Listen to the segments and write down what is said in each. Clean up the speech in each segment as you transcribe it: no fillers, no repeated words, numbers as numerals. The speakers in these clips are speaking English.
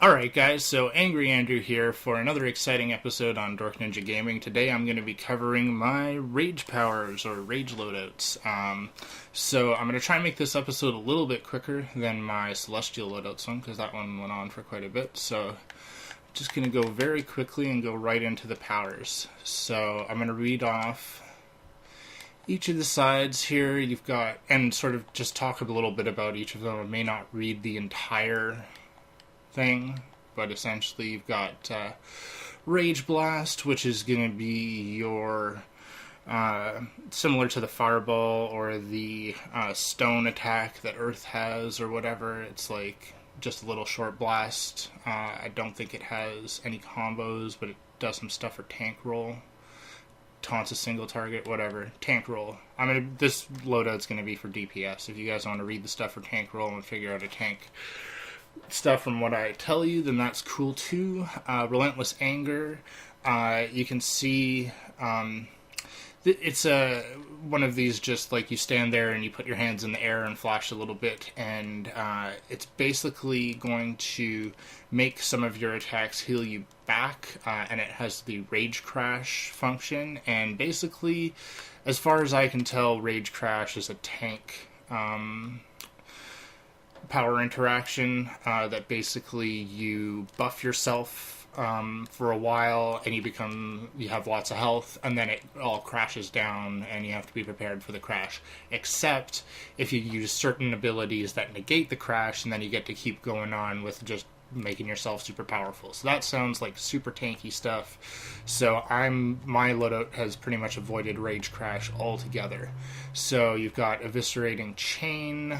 Alright guys, so Angry Andrew here for another exciting episode on DorkNinjaGaming. Today I'm going to be covering my rage powers, or rage loadouts. So I'm going to try and make this episode a little bit quicker than my Celestial loadouts one, because that one went on for quite a bit. So I'm just going to go very quickly and go right into the powers. So I'm going to read off each of the sides here. You've got, and sort of just talk a little bit about each of them. I may not read the entire thing, but essentially you've got Rage Blast, which is going to be your similar to the Fireball or the Stone attack that Earth has or whatever. It's like just a little short blast. I don't think it has any combos, but it does some stuff for tank roll. Taunts a single target, whatever. Tank roll. This loadout's going to be for DPS. If you guys want to read the stuff for tank roll and figure out a tank stuff from what I tell you, then that's cool too. Relentless Anger. You can see it's one of these, just like you stand there and you put your hands in the air and flash a little bit, and it's basically going to make some of your attacks heal you back, and it has the Rage Crash function, and basically, as far as I can tell, Rage Crash is a tank power interaction that basically you buff yourself for a while and you have lots of health, and then it all crashes down and you have to be prepared for the crash, except if you use certain abilities that negate the crash, and then you get to keep going on with just making yourself super powerful. So that sounds like super tanky stuff. So my loadout has pretty much avoided Rage Crash altogether. So you've got Eviscerating Chain.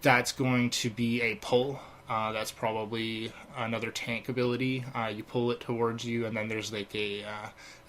That's going to be a pull. That's probably another tank ability. You pull it towards you, and then there's like a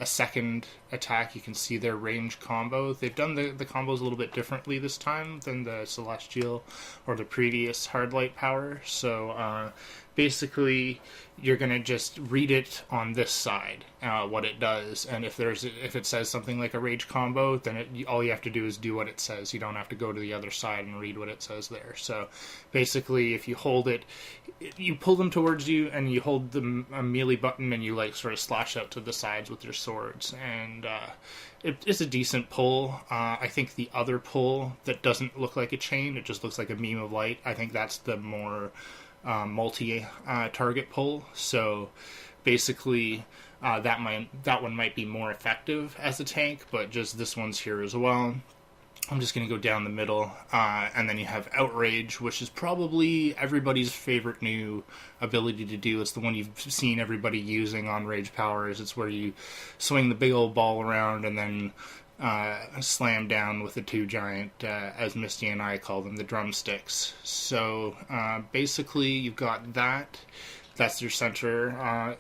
second attack. You can see their range combo. They've done the combos a little bit differently this time than the Celestial or the previous Hardlight power. So basically, you're gonna just read it on this side, what it does, and if it says something like a rage combo, then all you have to do is do what it says. You don't have to go to the other side and read what it says there. So basically, if you hold it, you pull them towards you, and you hold the melee button, and you like sort of slash out to the sides with your swords, and it's a decent pull. I think the other pull that doesn't look like a chain, it just looks like a beam of light, I think that's the more multi-target pull. So basically, that one might be more effective as a tank, but just this one's here as well. I'm just going to go down the middle, and then you have Outrage, which is probably everybody's favorite new ability to do. It's the one you've seen everybody using on Rage Powers. It's where you swing the big old ball around and then slam down with the two giant, as Misty and I call them, the drumsticks. So basically you've got that. That's your center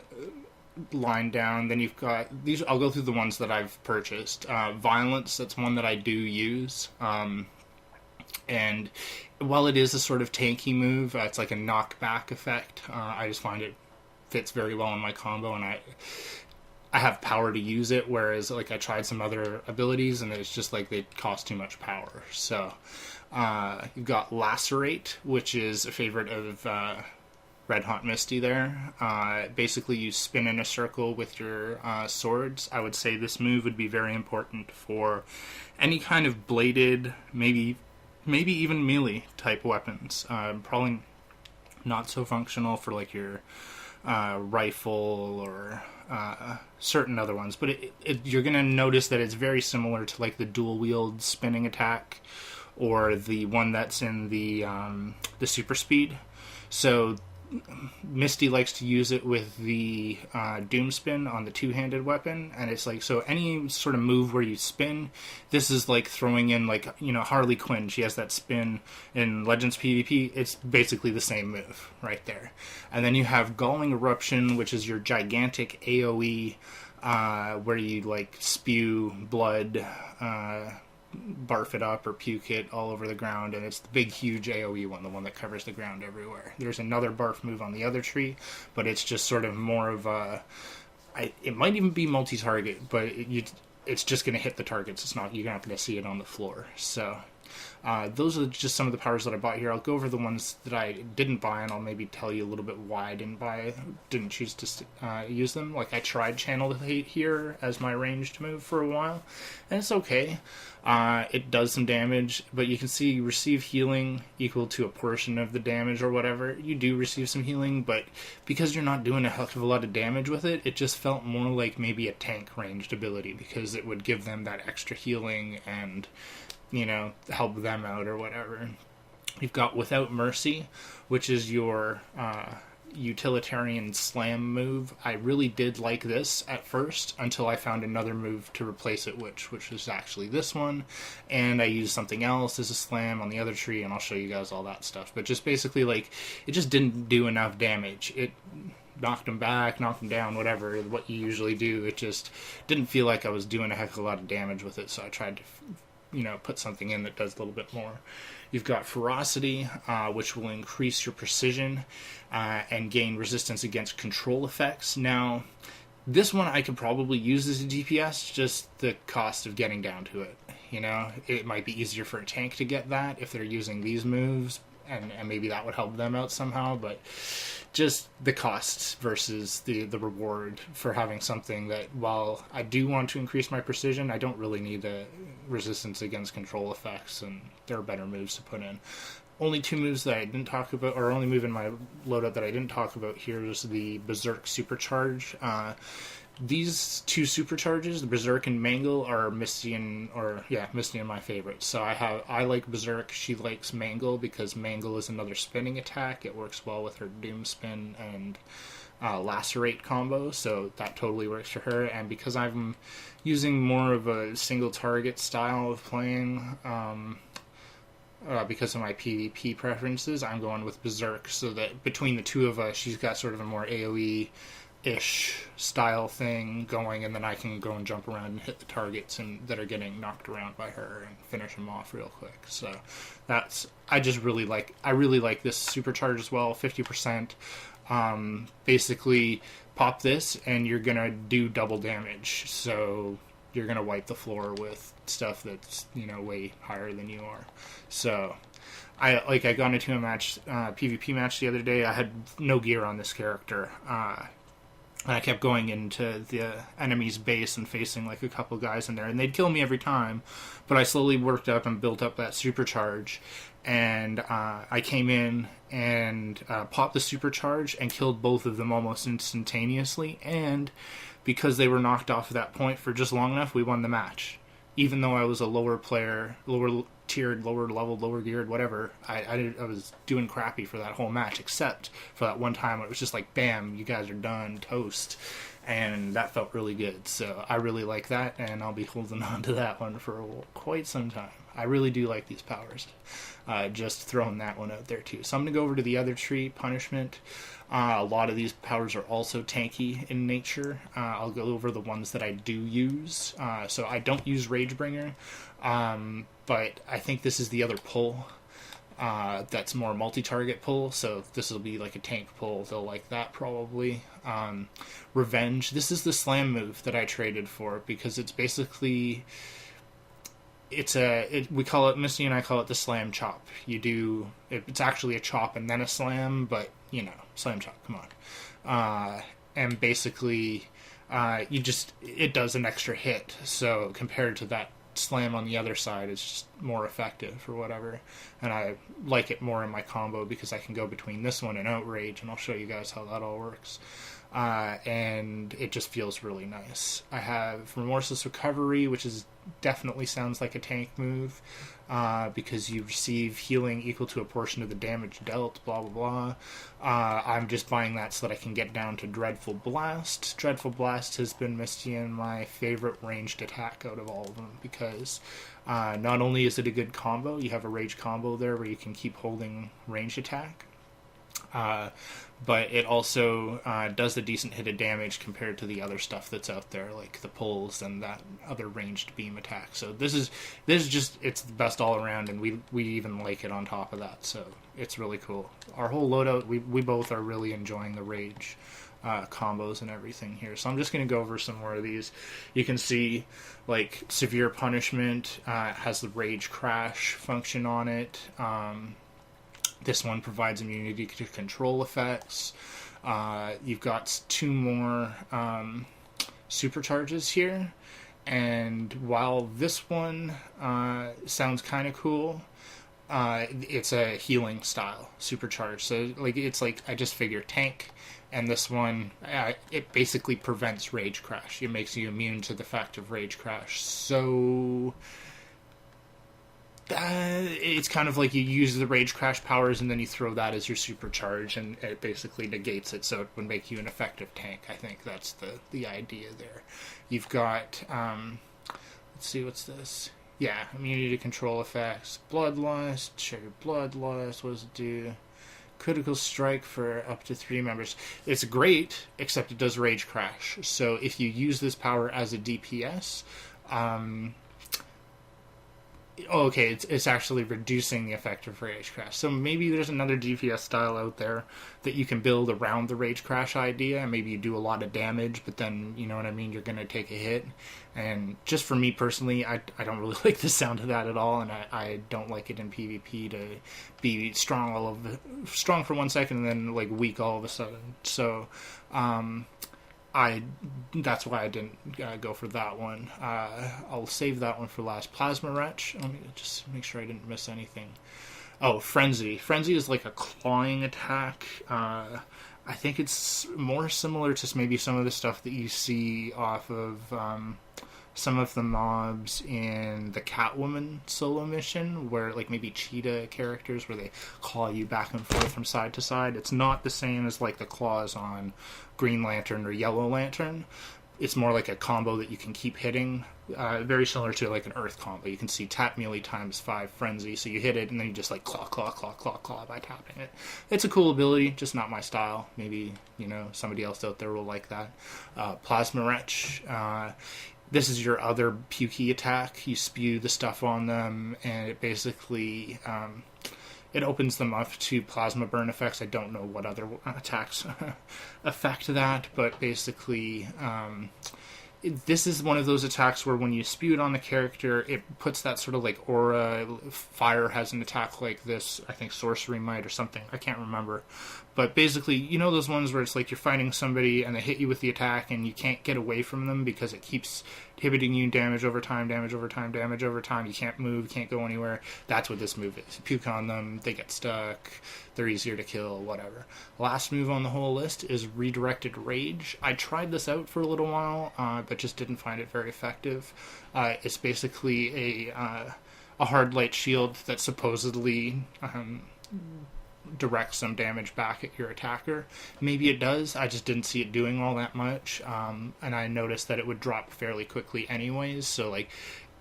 line down. Then you've got these. I'll go through the ones that I've purchased. Violence, that's one that I do use. And while it is a sort of tanky move, it's like a knockback effect. I just find it fits very well in my combo, and I have power to use it, whereas like I tried some other abilities and it's just like they cost too much power. So you've got Lacerate, which is a favorite of Red Hot Misty there. Basically you spin in a circle with your swords. I would say this move would be very important for any kind of bladed, maybe even melee type weapons. Probably not so functional for like your rifle or certain other ones, but you're going to notice that it's very similar to like the dual wield spinning attack or the one that's in the super speed. So Misty likes to use it with the Doom Spin on the two-handed weapon, and it's like, so any sort of move where you spin, this is like throwing in, like, you know, Harley Quinn, she has that spin in Legends PvP, it's basically the same move right there. And then you have Galling Eruption, which is your gigantic AoE, where you like spew blood, barf it up or puke it all over the ground, and it's the big huge AoE one, the one that covers the ground everywhere. There's another barf move on the other tree, but it's just sort of more of a, it might even be multi-target, but it's just going to hit the targets. It's not, you're not going to see it on the floor. So those are just some of the powers that I bought here. I'll go over the ones that I didn't buy, and I'll maybe tell you a little bit why I didn't choose to use them. Like, I tried Channel Hate here as my ranged move for a while, and it's okay. It does some damage, but you can see you receive healing equal to a portion of the damage or whatever. You do receive some healing, but because you're not doing a heck of a lot of damage with it, it just felt more like maybe a tank ranged ability, because it would give them that extra healing and, you know, help them out or whatever. You've got Without Mercy, which is your utilitarian slam move. I really did like this at first until I found another move to replace it, which is actually this one, and I used something else as a slam on the other tree, and I'll show you guys all that stuff. But just basically, like, it just didn't do enough damage. It knocked him back, knocked him down, whatever, what you usually do. It just didn't feel like I was doing a heck of a lot of damage with it, so I tried to, you know, put something in that does a little bit more. You've got Ferocity, which will increase your precision and gain resistance against control effects. Now, this one I could probably use as a DPS, just the cost of getting down to it. You know, it might be easier for a tank to get that if they're using these moves, and maybe that would help them out somehow, but just the costs versus the reward for having something that, while I do want to increase my precision, I don't really need the resistance against control effects, and there are better moves to put in. Only two moves that I didn't talk about, or only move in my loadout that I didn't talk about here, is the Berserk Supercharge. These two supercharges, the Berserk and Mangle, are Misty and my favorites. So I like Berserk, she likes Mangle, because Mangle is another spinning attack. It works well with her Doom Spin and Lacerate combo, so that totally works for her. And because I'm using more of a single target style of playing, because of my PvP preferences, I'm going with Berserk, so that between the two of us, she's got sort of a more AoE-ish style thing going, and then I can go and jump around and hit the targets that are getting knocked around by her and finish them off real quick. So I really like this supercharge as well. 50%. Basically, pop this and you're gonna do double damage. So you're gonna wipe the floor with stuff that's, you know, way higher than you are. So I got into a match, PvP match the other day. I had no gear on this character. And I kept going into the enemy's base and facing like a couple guys in there, and they'd kill me every time. But I slowly worked up and built up that supercharge, and I came in and popped the supercharge and killed both of them almost instantaneously. And because they were knocked off at that point for just long enough, we won the match. Even though I was a lower player, lower tiered, lower level, lower geared, whatever, I was doing crappy for that whole match, except for that one time when it was just like, bam, you guys are done, toast. And that felt really good. So I really like that, and I'll be holding on to that one for quite some time. I really do like these powers. Just throwing that one out there too. So I'm going to go over to the other tree, Punishment. A lot of these powers are also tanky in nature. I'll go over the ones that I do use. So I don't use Ragebringer, but I think this is the other pull. That's more multi-target pull, so this will be like a tank pull. They'll like that probably. Revenge. This is the slam move that I traded for, because it's basically... we call it, Misty and I call it the slam chop. It's actually a chop and then a slam, but, you know, slam chop, come on. And basically, it does an extra hit, so compared to that slam on the other side, it's just more effective or whatever. And I like it more in my combo because I can go between this one and Outrage, and I'll show you guys how that all works. And it just feels really nice. I have Remorseless Recovery, which definitely sounds like a tank move, because you receive healing equal to a portion of the damage dealt, blah blah blah. I'm just buying that so that I can get down to Dreadful Blast. Dreadful Blast has been Misty and my favorite ranged attack out of all of them, because not only is it a good combo, you have a rage combo there where you can keep holding ranged attack, but it also does a decent hit of damage compared to the other stuff that's out there, like the pulls and that other ranged beam attack. So this is just, it's the best all around, and we even like it on top of that, so it's really cool. Our whole loadout, we both are really enjoying the rage combos and everything here. So I'm just going to go over some more of these. You can see, like, Severe Punishment has the Rage Crash function on it. This one provides immunity to control effects. You've got 2 more supercharges here. And while this one sounds kind of cool, it's a healing style supercharge. So like it's like I just figure tank, and this one it basically prevents Rage Crash. It makes you immune to the fact of Rage Crash. So it's kind of like you use the Rage Crash powers and then you throw that as your supercharge, and it basically negates it, so it would make you an effective tank. I think that's the idea there. You've got, let's see, what's this? Yeah, immunity to control effects. Bloodlust, share your bloodlust, what does it do? Critical strike for up to 3 members. It's great, except it does Rage Crash. So if you use this power as a DPS, it's actually reducing the effect of Rage Crash. So maybe there's another DPS style out there that you can build around the Rage Crash idea, and maybe you do a lot of damage, but then, you know what I mean, you're going to take a hit. And just for me personally, I don't really like the sound of that at all, and I don't like it in PvP to be strong for 1 second and then like weak all of a sudden. So that's why I didn't go for that one. I'll save that one for last. Plasma Wretch. Let me just make sure I didn't miss anything. Oh, Frenzy. Frenzy is like a clawing attack. I think it's more similar to maybe some of the stuff that you see off of some of the mobs in the Catwoman solo mission, where like maybe cheetah characters where they claw you back and forth from side to side. It's not the same as like the claws on Green Lantern or Yellow Lantern. It's more like a combo that you can keep hitting. Very similar to like an Earth combo. You can see tap melee times 5 Frenzy, so you hit it and then you just like claw, claw, claw, claw, claw by tapping it. It's a cool ability, just not my style. Maybe, you know, somebody else out there will like that. Plasma Wretch. This is your other pukey attack. You spew the stuff on them, and it basically it opens them up to plasma burn effects. I don't know what other attacks affect that, but basically this is one of those attacks where when you spew it on the character, it puts that sort of like aura. Fire has an attack like this. I think Sorcery might or something. I can't remember. But basically, you know those ones where it's like you're fighting somebody and they hit you with the attack and you can't get away from them because it keeps hitting you damage over time, damage over time, damage over time. You can't move, can't go anywhere. That's what this move is. You puke on them, they get stuck, they're easier to kill, whatever. Last move on the whole list is Redirected Rage. I tried this out for a little while, but just didn't find it very effective. It's basically a hard light shield that supposedly direct some damage back at your attacker. Maybe it does, I just didn't see it doing all that much, and I noticed that it would drop fairly quickly anyways, so like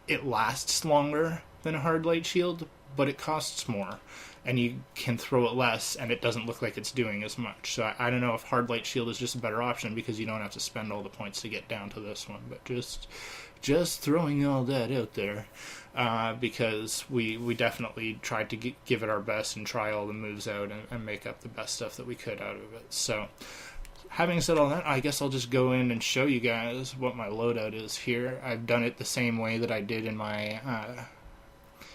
it lasts longer than a hard light shield, but it costs more, and you can throw it less, and it doesn't look like it's doing as much. So I don't know if hard light shield is just a better option because you don't have to spend all the points to get down to this one, but just throwing all that out there. Because we definitely tried to give it our best and try all the moves out and make up the best stuff that we could out of it. So, having said all that, I guess I'll just go in and show you guys what my loadout is here. I've done it the same way that I did in my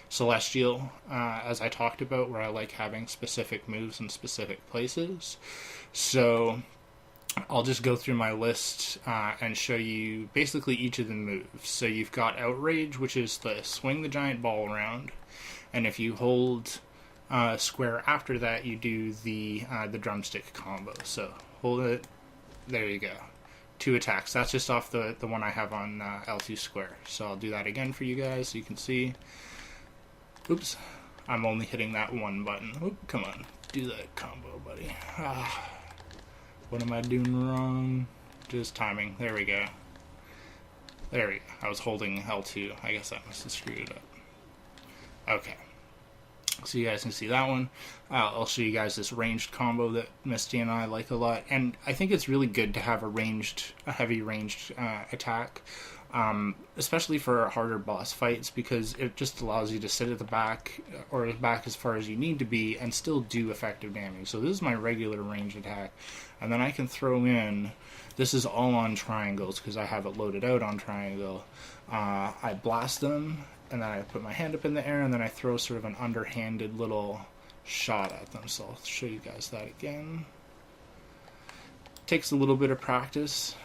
Celestial, as I talked about, where I like having specific moves in specific places. So I'll just go through my list and show you basically each of the moves. So you've got Outrage, which is the swing the giant ball around, and if you hold square after that, you do the drumstick combo. So hold it, there you go. 2 attacks. That's just off the one I have on L2 square. So I'll do that again for you guys so you can see. Oops, I'm only hitting that one button. Oop, come on, do that combo, buddy. What am I doing wrong? Just timing. There we go. There we go. I was holding L2. I guess I must have screwed it up. Okay. so you guys can see that one. I'll show you guys this ranged combo that Misty and I like a lot, and I think it's really good to have a heavy ranged attack, especially for harder boss fights, because it just allows you to sit at the back or back as far as you need to be and still do effective damage. So this is my regular ranged attack, and then I can throw in. This is all on triangles because I have it loaded out on triangle. I blast them, and then I put my hand up in the air, and then I throw sort of an underhanded little shot at them. So I'll show you guys that again. Takes a little bit of practice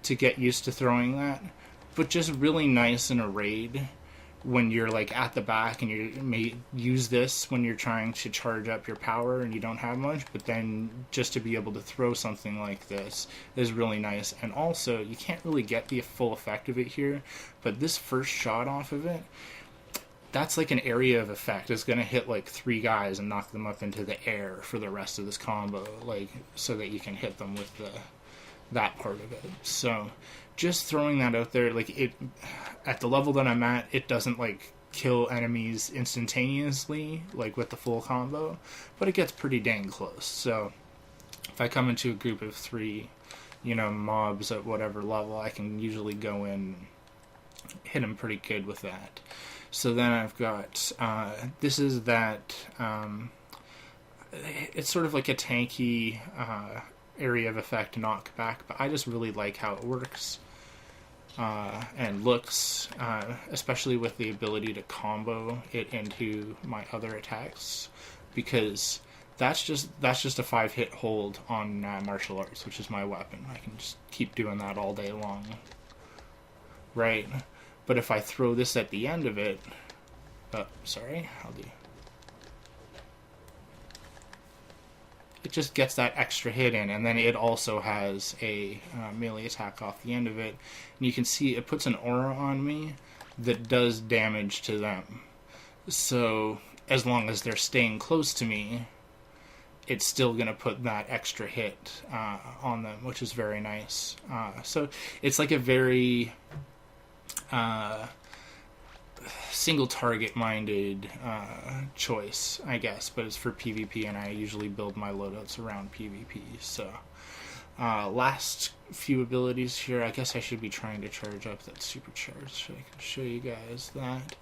to get used to throwing that, but just really nice in a raid when you're like at the back, and you may use this when you're trying to charge up your power and you don't have much, but then just to be able to throw something like this is really nice. And also, you can't really get the full effect of it here, but this first shot off of it, that's like an area of effect. It's going to hit like 3 guys and knock them up into the air for the rest of this combo, like so that you can hit them with that part of it. So just throwing that out there, like it at the level that I'm at, it doesn't like kill enemies instantaneously like with the full combo, but it gets pretty dang close. So if I come into a group of 3, mobs at whatever level, I can usually go in and hit them pretty good with that. So then I've got this is that it's sort of like a tanky area of effect knockback, but I just really like how it works and looks, especially with the ability to combo it into my other attacks, because that's just a 5-hit hold on martial arts, which is my weapon. I can just keep doing that all day long, right? But if I throw this at the end of it, it just gets that extra hit in, and then it also has a melee attack off the end of it. And you can see it puts an aura on me that does damage to them. So as long as they're staying close to me, it's still going to put that extra hit on them, which is very nice. So it's like a very single target minded choice, I guess, but it's for PvP, and I usually build my loadouts around PvP. So last few abilities here, I guess I should be trying to charge up that supercharge so I can show you guys that.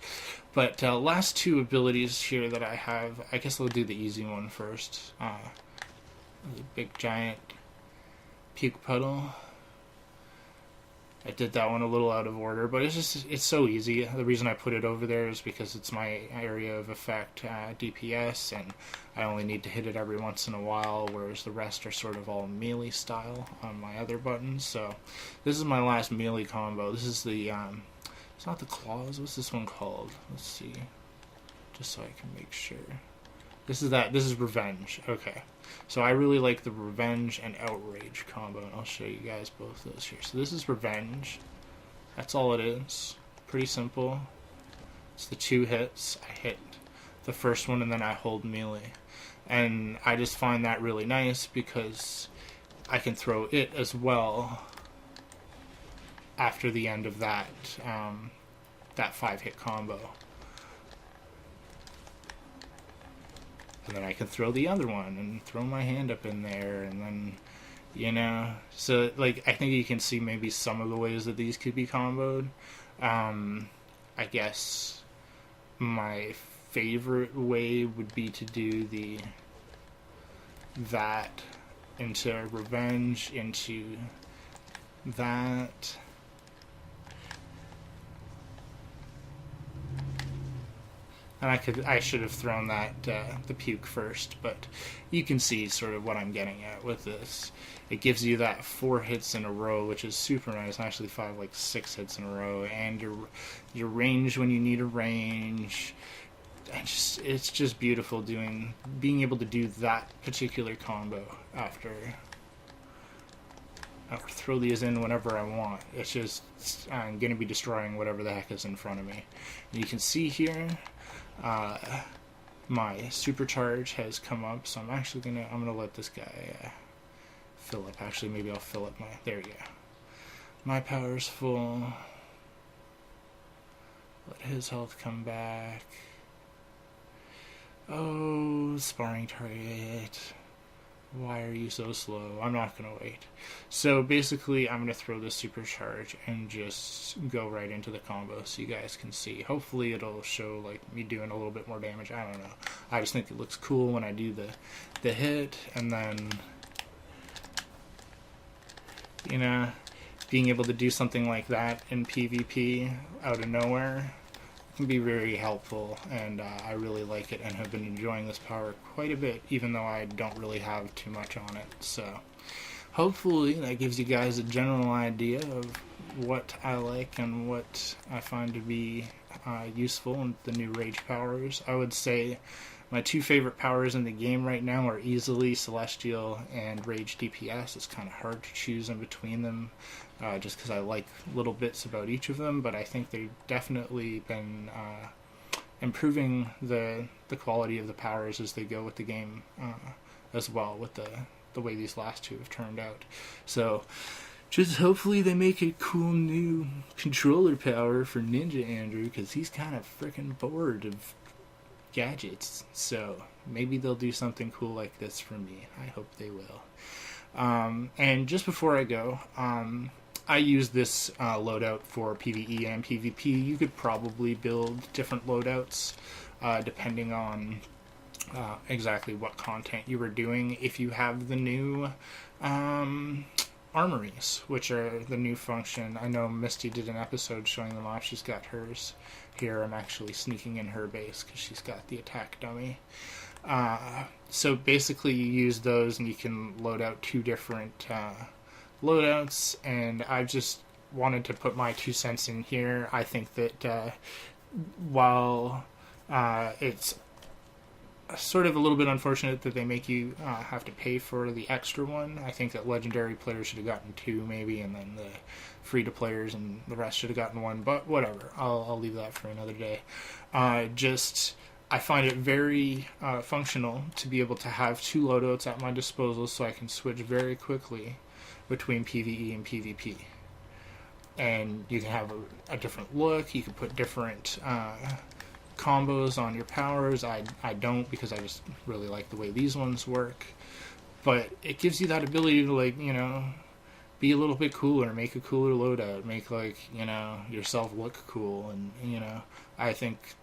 But last 2 abilities here that I have, I guess I'll do the easy one first. The big giant puke puddle. I did that one a little out of order, but it's so easy. The reason I put it over there is because it's my area of effect, DPS, and I only need to hit it every once in a while, whereas the rest are sort of all melee style on my other buttons. So this is my last melee combo. This is the, it's not the claws, what's this one called? Let's see, just so I can make sure. This is revenge, okay. So I really like the revenge and outrage combo, and I'll show you guys both those here. So this is revenge. That's all it is. Pretty simple. It's the 2 hits. I hit the first one and then I hold melee. And I just find that really nice because I can throw it as well after the end of that 5-hit combo. And then I can throw the other one and throw my hand up in there, and then, so like I think you can see maybe some of the ways that these could be comboed. I guess my favorite way would be to do that into revenge, into that. And I should have thrown that the puke first, but you can see sort of what I'm getting at with this. It gives you that 4 hits in a row, which is super nice. Actually, 5, like 6 hits in a row, and your range when you need a range. And it's just beautiful being able to do that particular combo after throw these in whenever I want. It's just I'm going to be destroying whatever the heck is in front of me. And you can see here. My supercharge has come up, so I'm gonna let this guy fill up. Actually, maybe I'll fill up there we go. My power's full. Let his health come back. Oh, sparring target. Why are you so slow? I'm not going to wait. So basically, I'm going to throw this supercharge and just go right into the combo so you guys can see. Hopefully it'll show like me doing a little bit more damage. I don't know. I just think it looks cool when I do the hit, and then, you know, being able to do something like that in PvP out of nowhere can be very helpful, and I really like it and have been enjoying this power quite a bit, even though I don't really have too much on it. So hopefully that gives you guys a general idea of what I like and what I find to be useful in the new rage powers. I would say my two favorite powers in the game right now are easily Celestial and Rage DPS. It's kind of hard to choose in between them, just because I like little bits about each of them, but I think they've definitely been improving the quality of the powers as they go with the game as well, with the way these last two have turned out. So just hopefully they make a cool new controller power for Ninja Andrew, because he's kind of freaking bored of gadgets. So maybe they'll do something cool like this for me. I hope they will. And just before I go, I use this loadout for PvE and PvP. You could probably build different loadouts depending on exactly what content you were doing. If you have the new armories, which are the new function. I know Misty did an episode showing them off. She's got hers here. I'm actually sneaking in her base because she's got the attack dummy. So basically you use those and you can load out two different loadouts, and I just wanted to put my 2 cents in here. I think that while it's sort of a little bit unfortunate that they make you have to pay for the extra one, I think that legendary players should have gotten 2 maybe, and then the free to players and the rest should have gotten 1, but whatever, I'll leave that for another day. I find it very functional to be able to have 2 loadouts at my disposal, so I can switch very quickly between PvE and PvP. And you can have a different look, you can put different combos on your powers. I don't, because I just really like the way these ones work. But it gives you that ability to, like, you know, be a little bit cooler, make a cooler loadout, make, like, you know, yourself look cool, and, you know, I think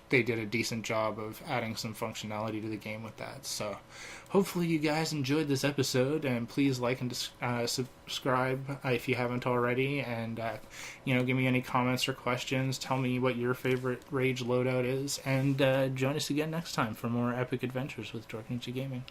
they did a decent job of adding some functionality to the game with that. So hopefully you guys enjoyed this episode, and please like and subscribe if you haven't already, and you know, give me any comments or questions. Tell me what your favorite Rage loadout is, and join us again next time for more epic adventures with DorkNinjaGaming.